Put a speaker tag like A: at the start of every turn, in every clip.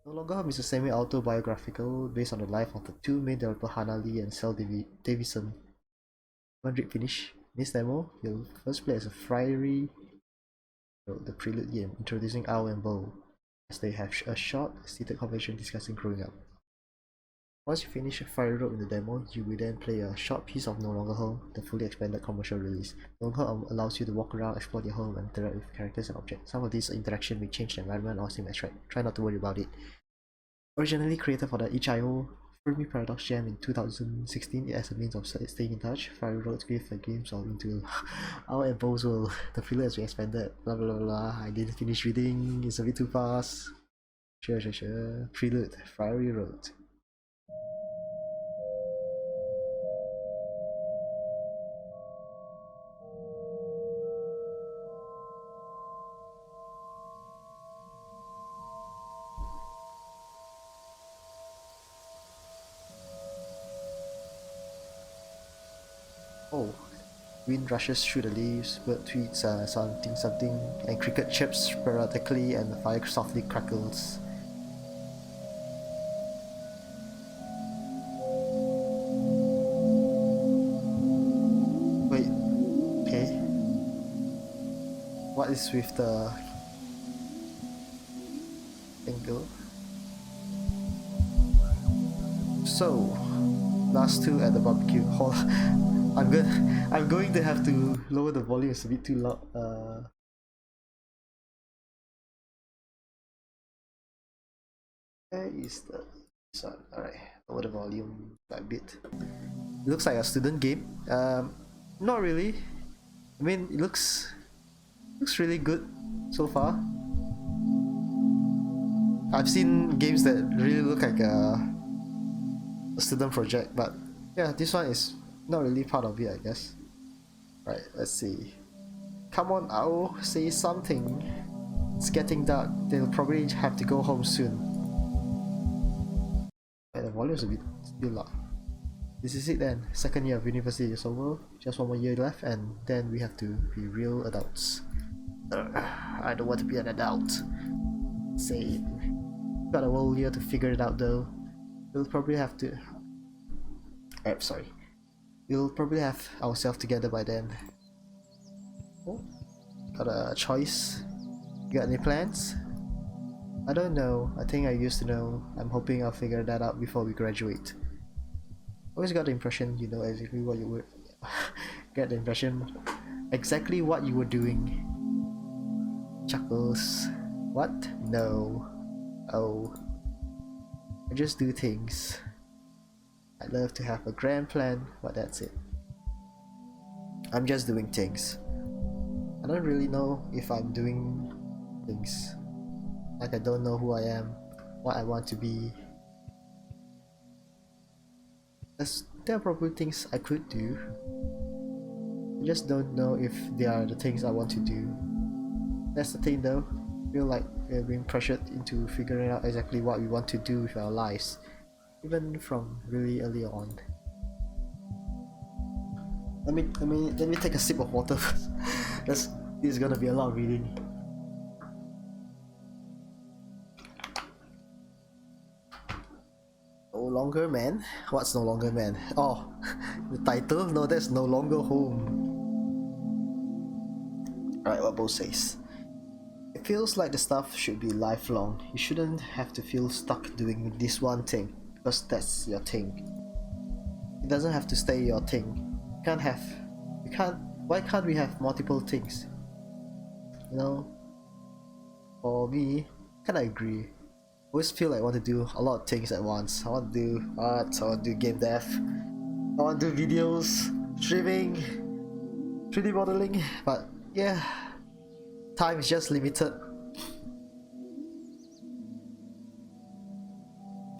A: No Longer Home is a semi-autobiographical based on the life of the two main developers Hannah Lee and Sel Davison. One read finish. In this demo, you'll first play as a Friary, the prelude game, introducing Owl and Bo, as they have a short, seated conversation discussing growing up. Once you finish Fiery Road in the demo, you will then play a short piece of No Longer Home, the fully expanded commercial release. No Longer Home allows you to walk around, explore your home, and interact with characters and objects. Some of these interactions may change the environment or seem abstract. Try not to worry about it. Originally created for the itch.io Fermi Paradox Jam in 2016, as a means of staying in touch, Fiery Road gave the game solved into our and Bo's world. The filler has been expanded, blah blah blah. I didn't finish reading, it's a bit too fast. Sure. Prelude, Fiery Road. Oh, wind rushes through the leaves, bird tweets something, and cricket chirps sporadically, and the fire softly crackles. Wait, okay. What is with the angle? So, last two at the barbecue. Hold on. I'm going to have to lower the volume, it's a bit too loud. Where is the sound? Alright, lower the volume by a bit. It looks like a student game. Not really. I mean, it looks really good so far. I've seen games that really look like a student project, but yeah, this one is not really part of it, I guess. Right, let's see. Come on, Owl, say something. It's getting dark. They'll probably have to go home soon. Right, the volume's a bit still loud. This is it then. Second year of university is over. Just one more year left, and then we have to be real adults. I don't want to be an adult. Same. Got a whole year to figure it out though. We'll probably have to. Sorry. We'll probably have ourselves together by then. Oh, got a choice. You got any plans? I don't know. I think I used to know. I'm hoping I'll figure that out before we graduate. Always got the impression you know exactly what you were. Get the impression exactly what you were doing. Chuckles. What? No. Oh. I just do things. I'd love to have a grand plan, but that's it. I'm just doing things. I don't really know if I'm doing things. Like I don't know who I am, what I want to be. There are probably things I could do. I just don't know if they are the things I want to do. That's the thing though. I feel like we're being pressured into figuring out exactly what we want to do with our lives. Even from really early on. Let me take a sip of water first. This is gonna be a lot of reading. No Longer Man? What's No Longer Man? Oh, the title? No, that's No Longer Home. Alright, what Bo says. It feels like the stuff should be lifelong. You shouldn't have to feel stuck doing this one thing. Because that's your thing. It doesn't have to stay your thing. Why can't we have multiple things? You know? For me, kinda agree. I always feel like I want to do a lot of things at once. I want to do art, I want to do game dev, I want to do videos, streaming, 3D modeling, but yeah, time is just limited.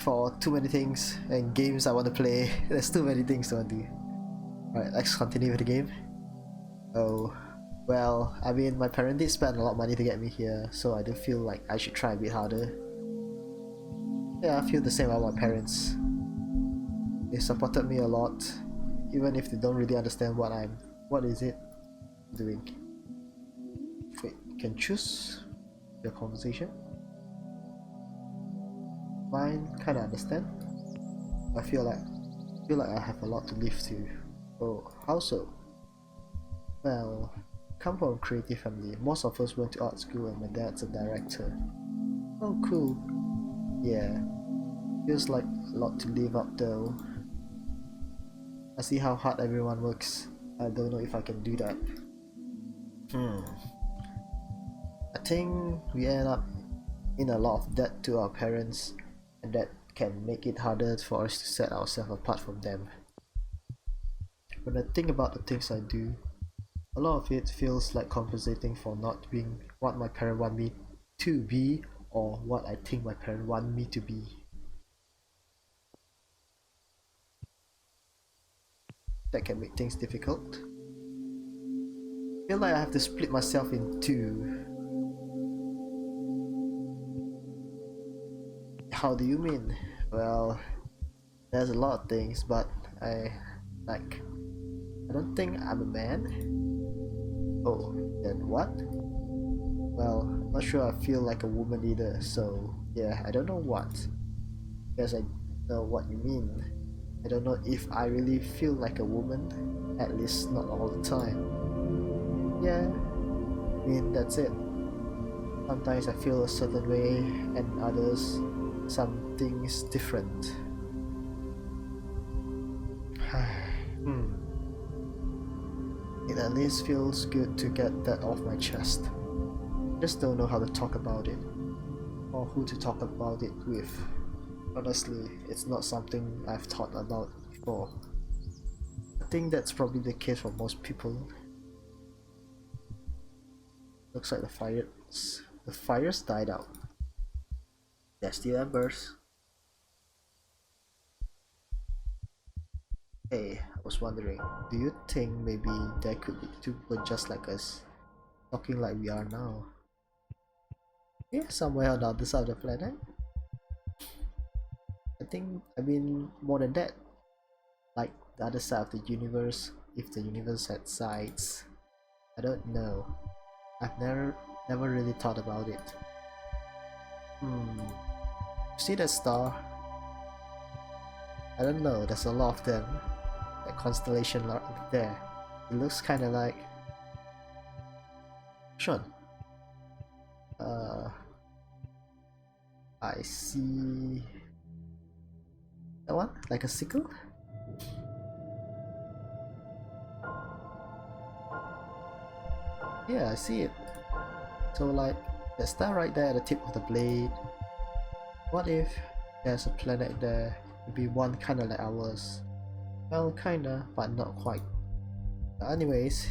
A: For too many things and games I want to play. There's too many things to want to do. Alright, let's continue with the game. Oh, well, I mean, my parents did spend a lot of money to get me here, so I do feel like I should try a bit harder. Yeah, I feel the same about my parents. They supported me a lot, even if they don't really understand what is it doing. Wait, you can choose your conversation? Mine kinda understand. I feel like I have a lot to live to. Oh, how so? Well, come from a creative family. Most of us went to art school and my dad's a director. Oh cool. Yeah. Feels like a lot to live up though. I see how hard everyone works. I don't know if I can do that. Hmm. I think we end up in a lot of debt to our parents, and that can make it harder for us to set ourselves apart from them. When I think about the things I do, a lot of it feels like compensating for not being what my parents want me to be or what I think my parents want me to be. That can make things difficult. I feel like I have to split myself in two. How do you mean? Well, there's a lot of things, but I like I don't think I'm a man. Oh, then what? Well, I'm not sure I feel like a woman either, so yeah, I don't know what. Guess I know what you mean. I don't know if I really feel like a woman, at least not all the time. Yeah, I mean, that's it. Sometimes I feel a certain way, and others, something's different. Hmm. It at least feels good to get that off my chest. Just don't know how to talk about it, or who to talk about it with. Honestly, it's not something I've thought about before. I think that's probably the case for most people. Looks like the fires died out. There's the embers. Hey, I was wondering, do you think maybe there could be two people just like us, talking like we are now? Yeah, somewhere on the other side of the planet? I mean more than that. Like the other side of the universe, if the universe had sides. I don't know. I've never really thought about it. Hmm. You see that star? I don't know, there's a lot of them. That constellation right there. It looks kinda like Sean. Uh I see that one? Like a sickle? Yeah, I see it. So like that star right there at the tip of the blade. What if there's a planet there? Maybe one kinda like ours. Well, kinda, but not quite. But anyways,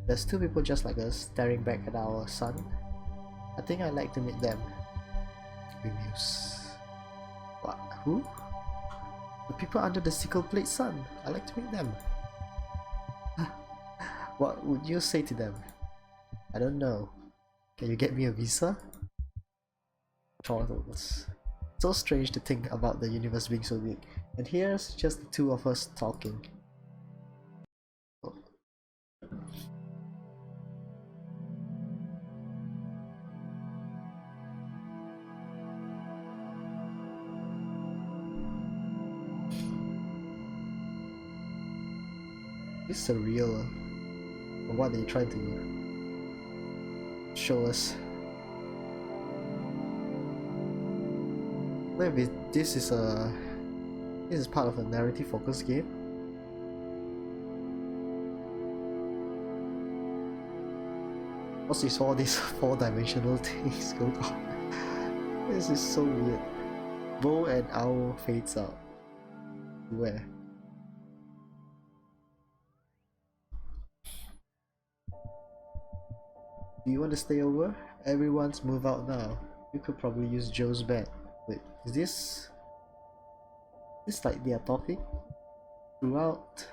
A: there's two people just like us staring back at our sun. I think I'd like to meet them. We muse. What? Who? The people under the sickle blade sun. I'd like to meet them. What would you say to them? I don't know. Can you get me a visa? Chortles. So strange to think about the universe being so big. And here's just the two of us talking. Oh. It's surreal. What are you trying to show us? Maybe this is part of a narrative focused game. What's with all these four-dimensional things going on? This is so weird. Bow and owl fades out. Where? Do you want to stay over? Everyone's moved out now. You could probably use Joe's bed. Wait, is this like their topic? Throughout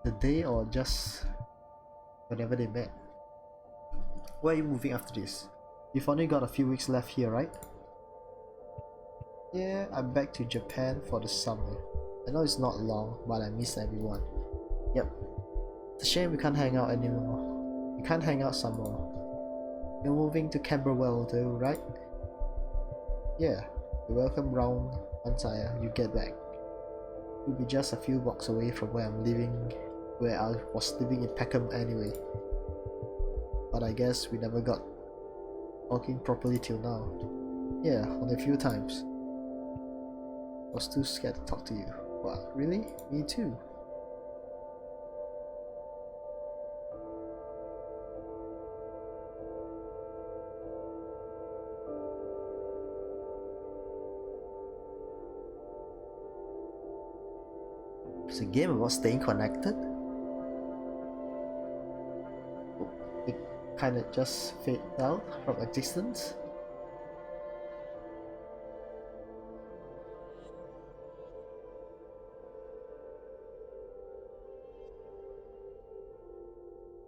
A: the day or just whenever they met? Where are you moving after this? You've only got a few weeks left here, right? Yeah, I'm back to Japan for the summer. I know it's not long, but I miss everyone. Yep. It's a shame we can't hang out anymore. We can't hang out some more. You're moving to Camberwell though, right? Yeah, you're welcome round once you get back. You'll be just a few blocks away from where I was living in Peckham anyway. But I guess we never got talking properly till now. Yeah, only a few times. I was too scared to talk to you. What, really? Me too. It's a game about staying connected. It kinda just fade out from existence.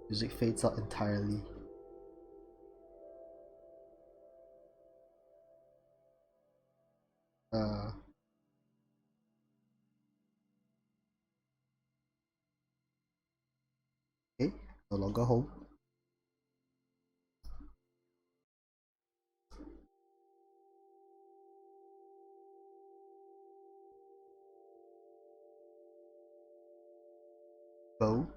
A: Music fades out entirely. Uh, okay, no longer home. Bo,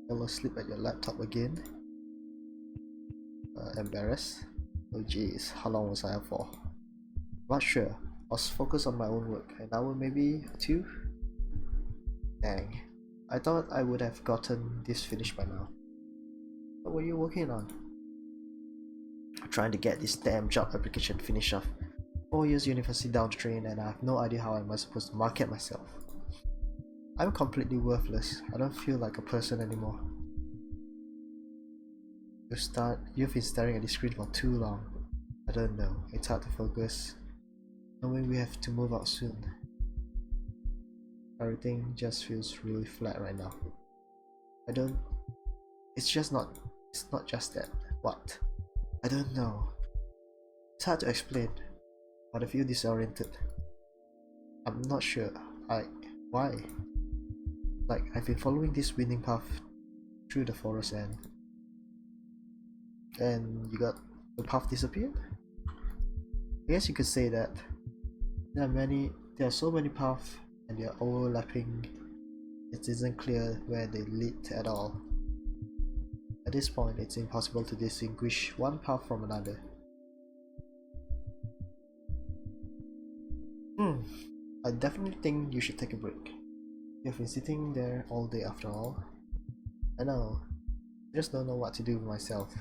A: fell asleep at your laptop again. Embarrassed. Oh jeez, how long was I up for? Not sure. I was focused on my own work. An hour maybe, two? Dang. I thought I would have gotten this finished by now. What were you working on? Trying to get this damn job application finished off. 4 years university down the drain and I have no idea how am I supposed to market myself. I'm completely worthless. I don't feel like a person anymore. You've been staring at the screen for too long. I don't know. It's hard to focus. Knowing we have to move out soon. Everything just feels really flat right now. It's not just that. What? I don't know. It's hard to explain, but I feel disoriented. I'm not sure. Why? Like, I've been following this winding path through the forest and the path disappeared? I guess you could say that. There are so many paths and they are overlapping. It isn't clear where they lead at all. At this point, it's impossible to distinguish one path from another. I definitely think you should take a break. You've been sitting there all day after all. I know. I just don't know what to do with myself.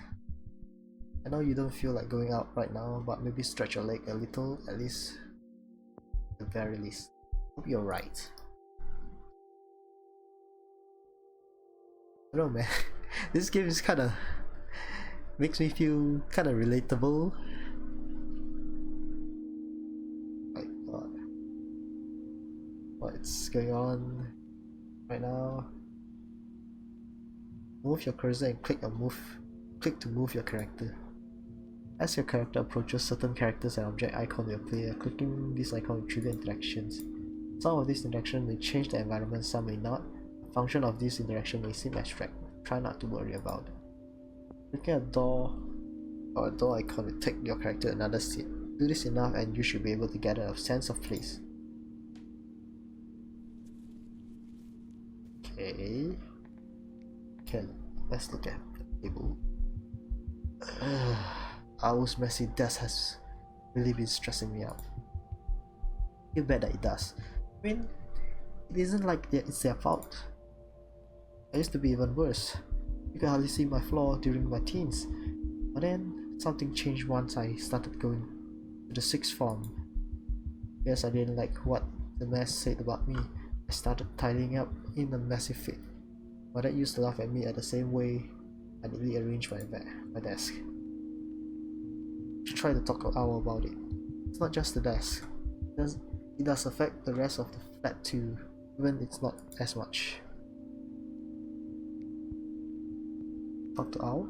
A: I know you don't feel like going out right now, but maybe stretch your leg a little, at the very least. Hope you're right. I don't know, man. This game is kinda makes me feel kinda relatable. Like what's going on right now? Move your cursor and click to move your character. As your character approaches certain characters and object icon will appear, clicking this icon will trigger interactions. Some of these interactions may change the environment, some may not. The function of this interaction may seem abstract. Try not to worry about it. Clicking a door or a door icon will take your character another seat. Do this enough and you should be able to gather a sense of place. Okay, let's look at the table. Owl's messy desk has really been stressing me out. You bet that it does. I mean, it isn't like it's their fault. I used to be even worse. You could hardly see my floor during my teens. But then, something changed once I started going to the sixth form. Yes, I didn't like what the mess said about me. I started tidying up in a massive fit. My dad used to laugh at me at the same way I neatly arranged my desk. I should try to talk to Owl about it. It's not just the desk. It does affect the rest of the flat too, even it's not as much. Talk to Owl?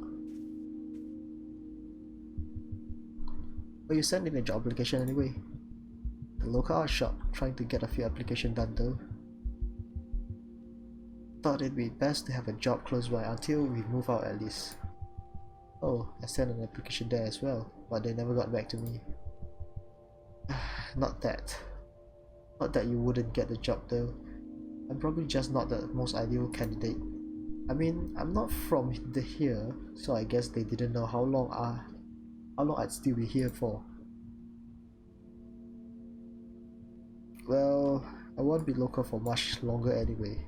A: Well, you sent in a job application anyway. The local art shop, trying to get a few applications done though. Thought it'd be best to have a job close by until we move out at least. Oh, I sent an application there as well, but they never got back to me. Not that. Not that you wouldn't get the job though. I'm probably just not the most ideal candidate. I mean, I'm not from here, so I guess they didn't know how long I'd still be here for. Well, I won't be local for much longer anyway.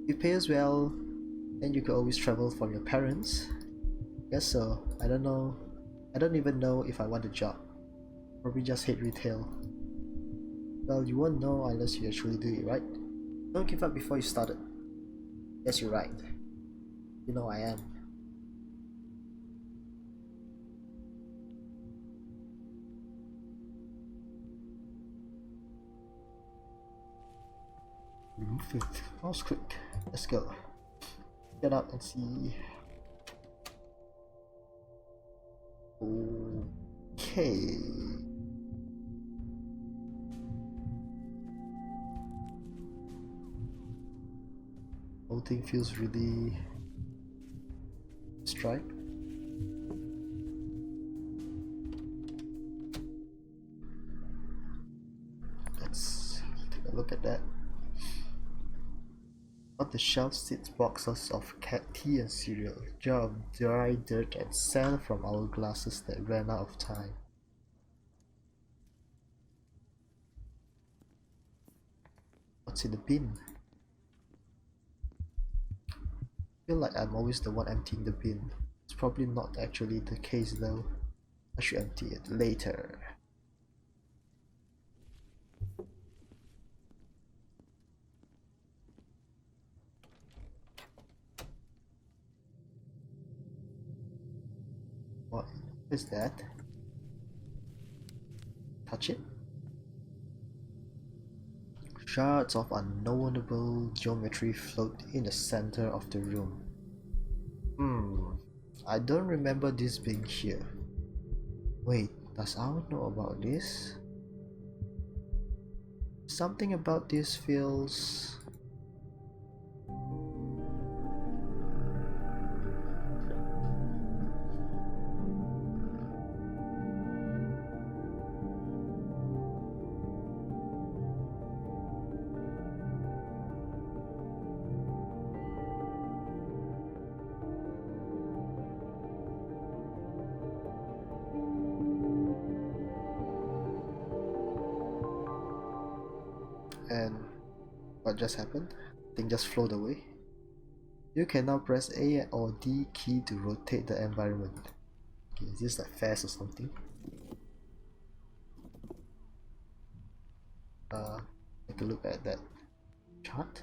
A: If it pays well, then you could always travel from your parents. Guess so. I don't know. I don't even know if I want a job. Probably just hate retail. Well, you won't know unless you actually do it, right? Don't give up before you started. Yes, you're right. You know I am. Remove it. That was quick. Let's go. Get up and see. Okay. Whole thing feels really striped. Let's take a look at that. On the shelf sits boxes of cat tea and cereal, jar of dry dirt and sand from our glasses that ran out of time. What's in the bin? I feel like I'm always the one emptying the bin. It's probably not actually the case though. I should empty it later. What is that? Touch it? Shards of unknowable geometry float in the center of the room. I don't remember this being here. Wait, does Al know about this? Something about this feels... And what just happened? Thing just flowed away. You can now press A or D key to rotate the environment. Okay, is this like fast or something? Take a look at that chart.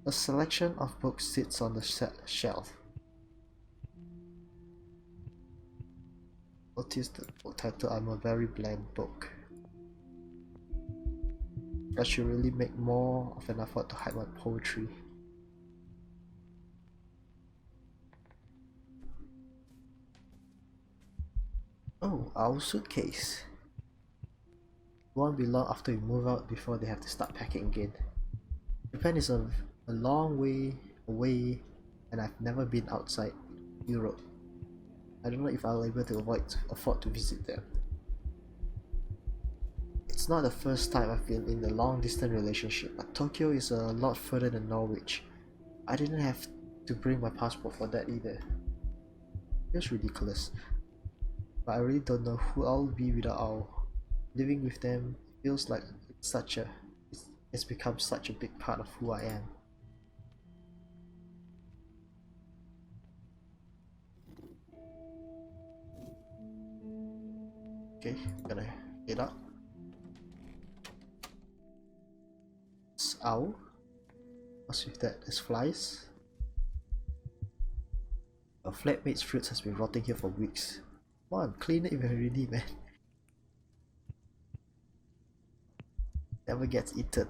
A: A selection of books sits on the shelf. Notice the book title, I'm a very bland book. I should really make more of an effort to hide my poetry. Oh, our suitcase. It won't be long after we move out before they have to start packing again. Japan is a long way away and I've never been outside Europe. I don't know if I'll be able to afford to visit them. It's not the first time I've been in a long distance relationship, but Tokyo is a lot further than Norwich. I didn't have to bring my passport for that either. Feels ridiculous. But I really don't know who I'll be without Al. Living with them feels like it's become such a big part of who I am. Okay, gonna get up. It's Owl. What's with that? There's flies. A flatmate's fruits has been rotting here for weeks. Come on, clean it already, man. Never gets eaten.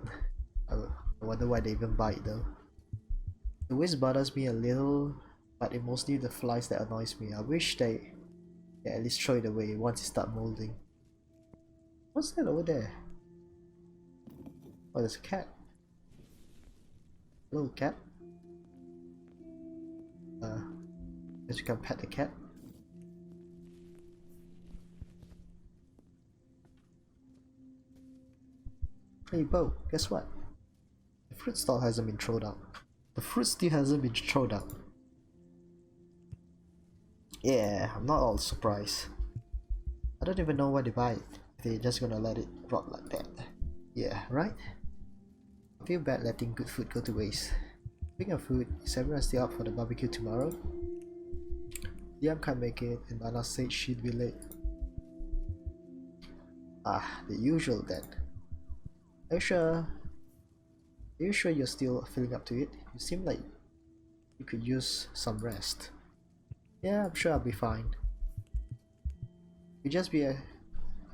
A: I wonder why they even buy it though. It always bothers me a little, but it's mostly the flies that annoys me. I wish they at least throw it away once it starts molding. What's that over there? Oh, there's a cat. Hello, cat. Guess you can pet the cat. Hey Bo, guess what? The fruit stall hasn't been thrown out. The fruit still hasn't been thrown out. Yeah, I'm not all surprised. I don't even know why they buy it. They're just gonna let it rot like that. Yeah, right? I feel bad letting good food go to waste. Speaking of food, is everyone still up for the barbecue tomorrow? Liam can't make it, and Anna said she'd be late. Ah, the usual then. Are you sure? Are you sure you're still feeling up to it? You seem like you could use some rest. Yeah, I'm sure I'll be fine. You just be a,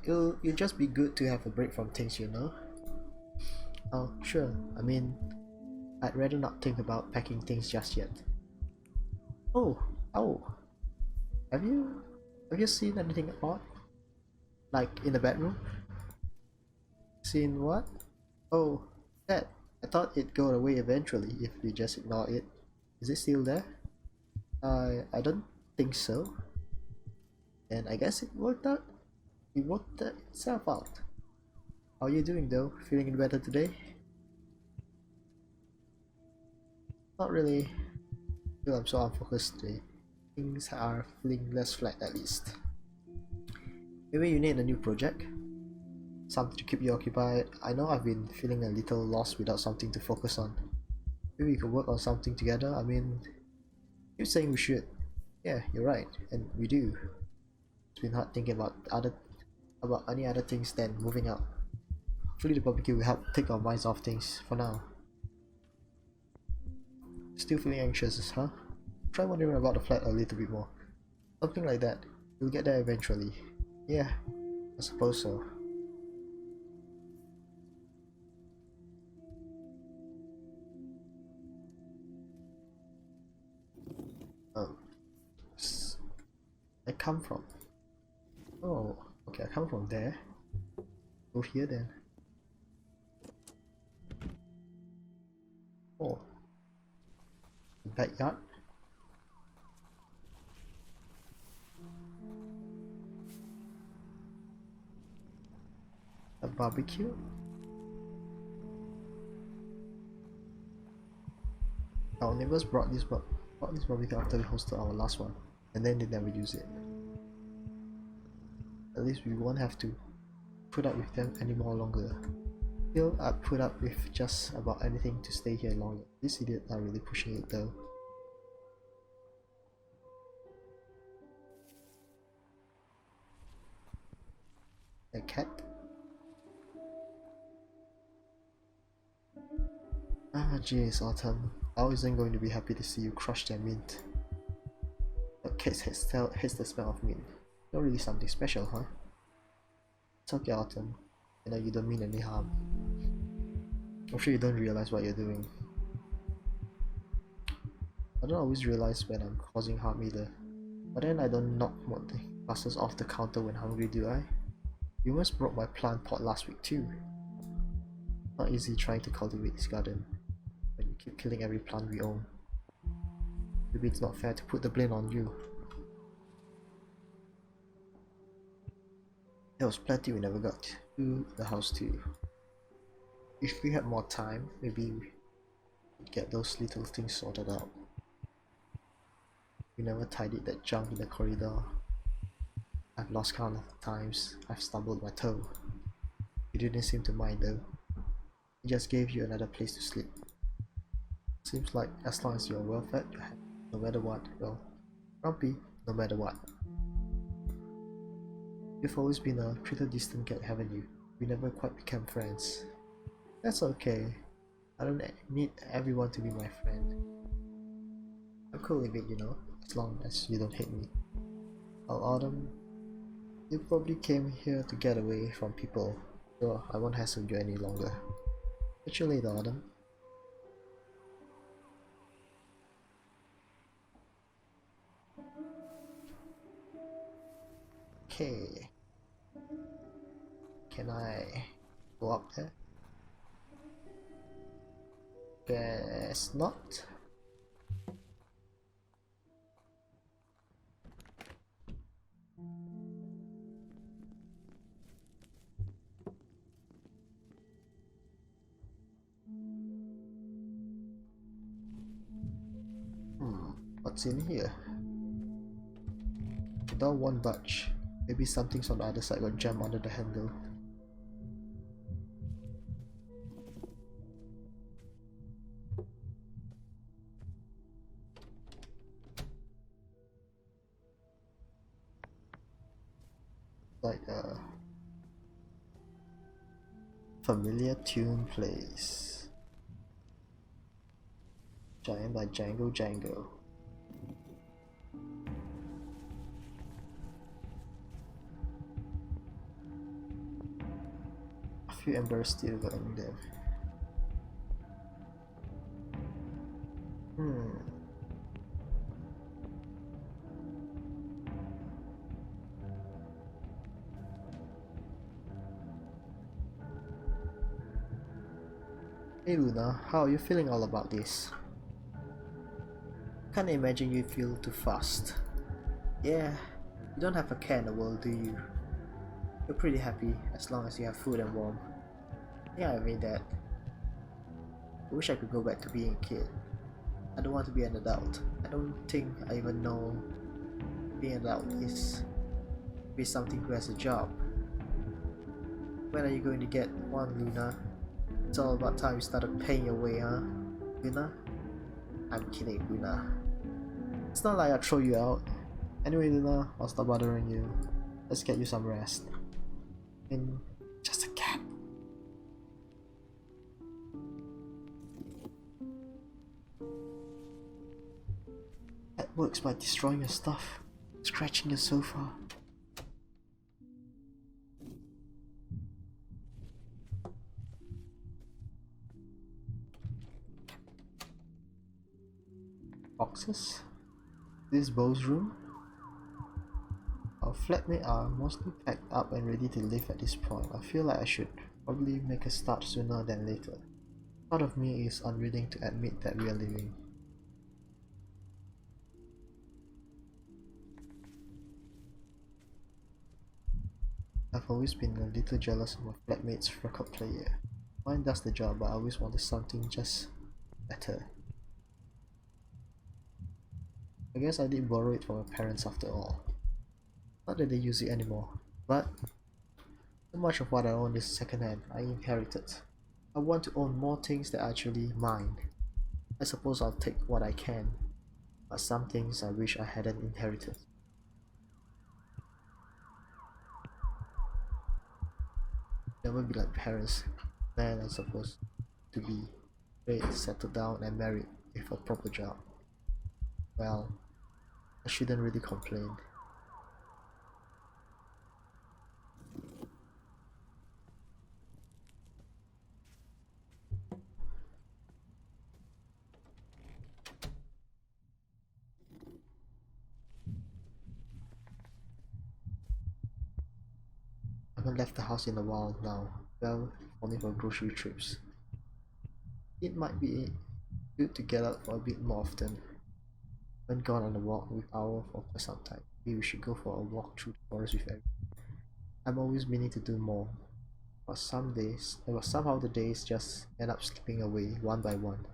A: you'll just be good to have a break from things, you know. Oh, sure. I mean, I'd rather not think about packing things just yet. Oh, oh. Have you seen anything odd? Like in the bedroom? Seen what? Oh, that. I thought it'd go away eventually if we just ignore it. Is it still there? I don't think so. And I guess it worked out. It worked itself out. How are you doing though? Feeling better today? Not really. I feel I'm so unfocused today. Things are feeling less flat at least. Maybe you need a new project? Something to keep you occupied. I know I've been feeling a little lost without something to focus on. Maybe we could work on something together. I mean, you're saying we should. Yeah, you're right, and we do. It's been hard thinking about any other things than moving out. Hopefully the barbecue will help take our minds off things for now. Still feeling anxious, huh? Try wondering about the flat a little bit more. Something like that. We'll get there eventually. Yeah, I suppose so. Oh, I come from. Oh, okay, I come from there. Go here then. Oh, backyard. A barbecue. Our neighbors brought this barbecue after we hosted our last one, and then they never use it. At least we won't have to put up with them anymore longer. Still, I'd put up with just about anything to stay here longer. These idiots are really pushing it though. A cat? Ah, jeez, Autumn. Al isn't going to be happy to see you crush their mint. But cat hates the smell of mint. Not really something special, huh? It's okay, Autumn. I know you don't mean any harm. I'm sure you don't realize what you're doing. I don't always realize when I'm causing harm either. But then I don't knock the glasses off the counter when hungry, do I? You almost broke my plant pot last week too. Not easy trying to cultivate this garden when you keep killing every plant we own. Maybe it's not fair to put the blame on you. There was plenty we never got to the house too. If we had more time, maybe we'd get those little things sorted out. We never tidied that junk in the corridor. I've lost count of the times I've stumbled my toe. You didn't seem to mind though. He just gave you another place to sleep. Seems like as long as you're well fed, you're happy. No matter what, well, grumpy no matter what. You've always been a pretty distant cat, haven't you? We never quite became friends. That's okay. I don't need everyone to be my friend. I'm cool with it, you know, as long as you don't hate me. Well, Autumn, you probably came here to get away from people, so I won't hassle you any longer. Catch you later, Autumn. Okay. Can I go up there? Guess not. What's in here? The door won't budge. Maybe something's on the other side got jammed under the handle. Like a familiar tune plays. Giant by Django Django. A few embers still burning there. Hey Luna, how are you feeling all about this? Can't imagine you feel too fast. Yeah, you don't have a care in the world, do you? You're pretty happy as long as you have food and warm. Yeah, I mean that. I wish I could go back to being a kid. I don't want to be an adult. I don't think I even know being an adult is be something who has a job. When are you going to get one, Luna? It's all about time you started paying your way, huh? Luna? I'm kidding, Luna. It's not like I'll throw you out. Anyway, Luna, I'll stop bothering you. Let's get you some rest. And just a cat. That works by destroying your stuff, scratching your sofa. Boxes? This Bo's room? Our flatmates are mostly packed up and ready to leave at this point. I feel like I should probably make a start sooner than later. Part of me is unwilling to admit that we are leaving. I've always been a little jealous of my flatmate's record player. Mine does the job, but I always wanted something just better. I guess I did borrow it from my parents after all. Not that they use it anymore, but so much of what I own is secondhand. I inherited. I want to own more things that are actually mine. I suppose I'll take what I can, but some things I wish I hadn't inherited. Never be like parents. Man, I suppose to be raised, settled down and married with a proper job. Well, I shouldn't really complain. I haven't left the house in a while now. Well, only for grocery trips. It might be good to get out for a bit more often. I haven't gone on a walk with Owl for quite some time. Maybe we should go for a walk through the forest with Eric. I'm always meaning to do more, but somehow the days just end up slipping away one by one.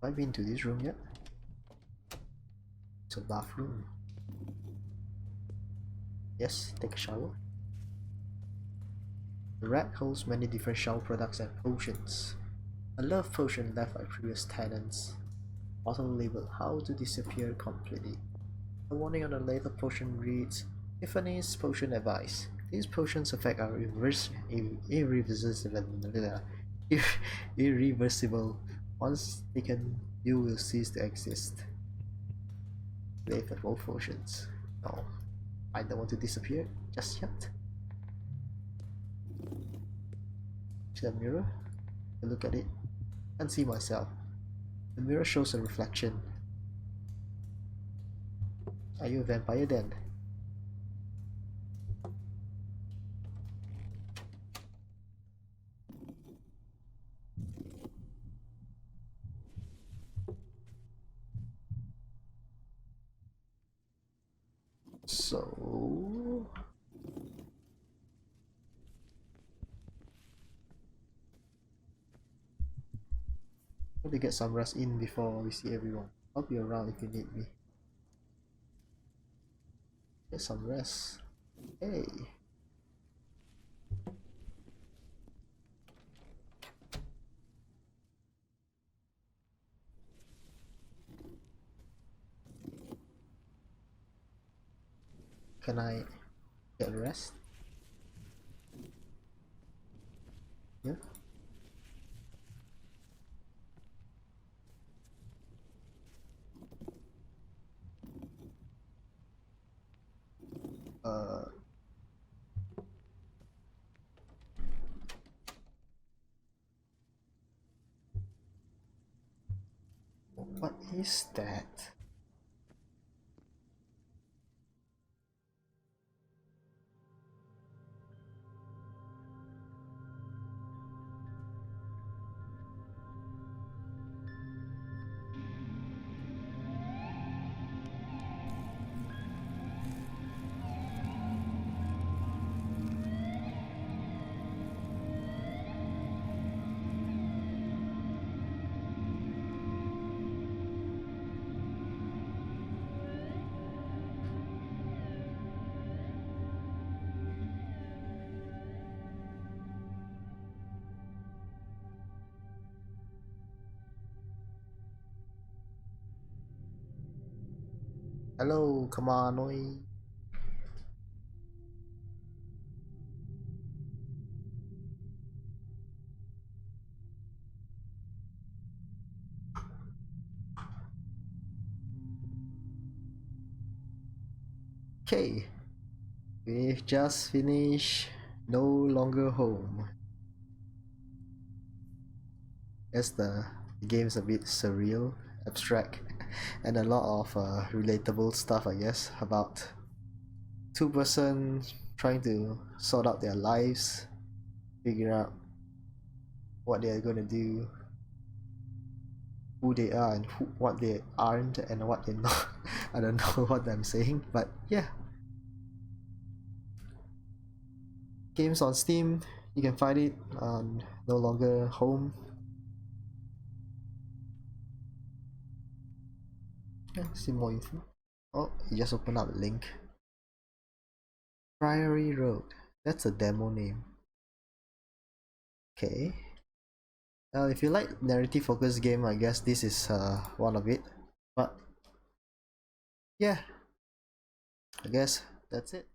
A: Have I been to this room yet? It's a bathroom. Yes, take a shower. The rack holds many different shower products and potions. A love potion left by previous tenants. Bottle labeled how to disappear completely. The warning on the later potion reads, Tiffany's potion advice. These potions effect are irreversible. Once taken, you will cease to exist. Labeled potions. No, I don't want to disappear just yet. See the mirror? I look at it and see myself. The mirror shows a reflection. Are you a vampire then? So Try to get some rest in before we see everyone. I'll be around if you need me. Get some rest. Hey. Can I get rest? Yeah. Uh, what is that? Hello, come on, oi. Okay, we've just finished No Longer Home. Guess the game's a bit surreal, abstract, and a lot of relatable stuff, I guess, about two-person trying to sort out their lives, figure out what they're gonna do, who they are and what they aren't and what they're not. I don't know what I'm saying, but yeah. Games on Steam, you can find it on No Longer Home. Yeah, see more info. Oh, you just open up a link. Priory Road. That's a demo name. Okay. If you like narrative focused game, I guess this is one of it. But yeah, I guess that's it.